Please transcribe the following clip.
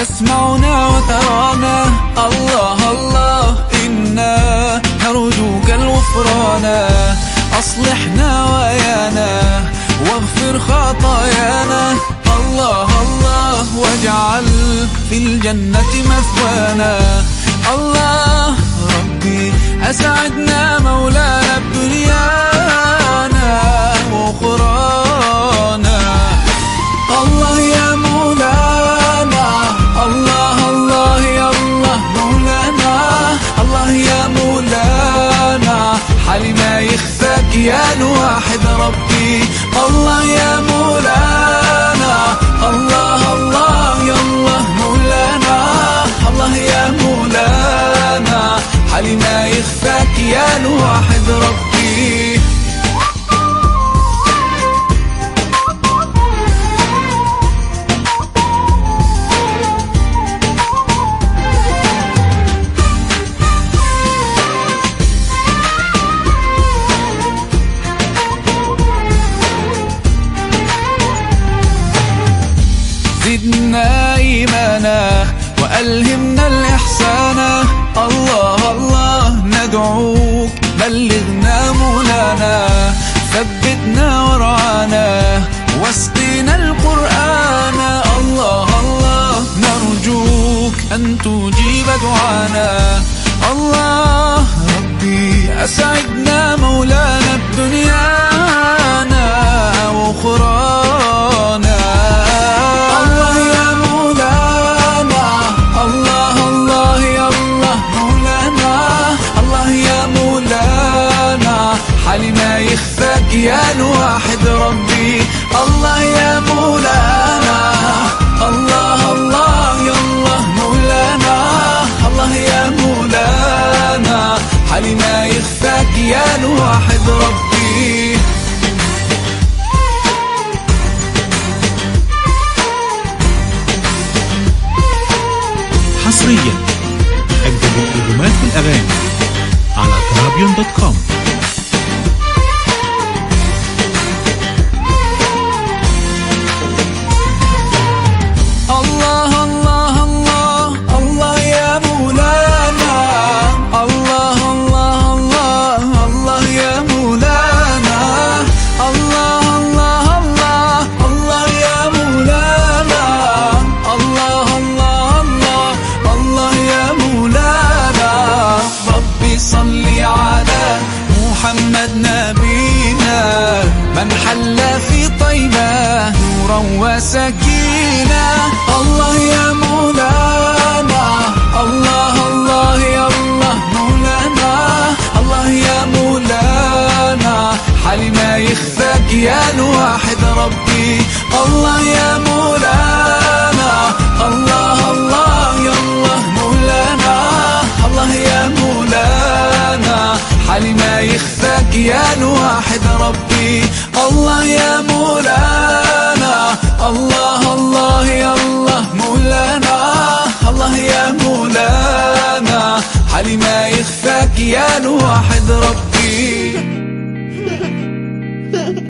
تسمعنا وترانا. الله الله إنا نرجوك الغفران، أصلحنا ويانا واغفر خطايانا. الله الله واجعل في الجنة مثوانا. الله ربي أسعدنا مولانا بدنيانا وأخرانا. الله يا مولانا، الله الله يا الله مولانا. الله يا مولانا، حالي ما يخفاك يا الواحد ربي. الله يا مولانا، الله الله يا الله مولانا. الله يا مولانا، حالي ما يخفاك يا الواحد ربي. زدنا إيمانا وألهمنا الإحسان. الله الله ندعوك بلغنا مولانا، ثبتنا ورعانا واسقنا القرآن. الله الله نرجوك أن تجيب دعانا. الله ربي أسعدنا مولانا بدنيانا وأخرانا. الله يا مولانا، الله الله يا الله مولانا. الله يا مولانا، حالي ما يخفاك يا الواحد ربي. الله يا مولانا، الله الله يا الله مولانا. الله يا مولانا، حالي ما يخفاك يا الواحد ربي. حصريا أجدد الألبومات والأغاني على tarabian.com. الله الله الله الله يا مولانا. الله الله الله الله يا مولانا. الله الله الله الله يا مولانا. الله الله الله الله يا مولانا. ربي صل على محمد نبينا، من حل في طيبة نورا وسكينة. الله يا مولانا، الله الله يا الله مولانا. الله يا مولانا، حالي ما يخفاك يا الواحد ربي. الله يا مولانا، الله الله يا الله مولانا. الله يا مولانا، حالي ما يخفاك يا الواحد ربي. الله يا مولانا، الله الله يا الله مولانا. الله يا مولانا، حالي ما يخفاك يا الواحد ربي.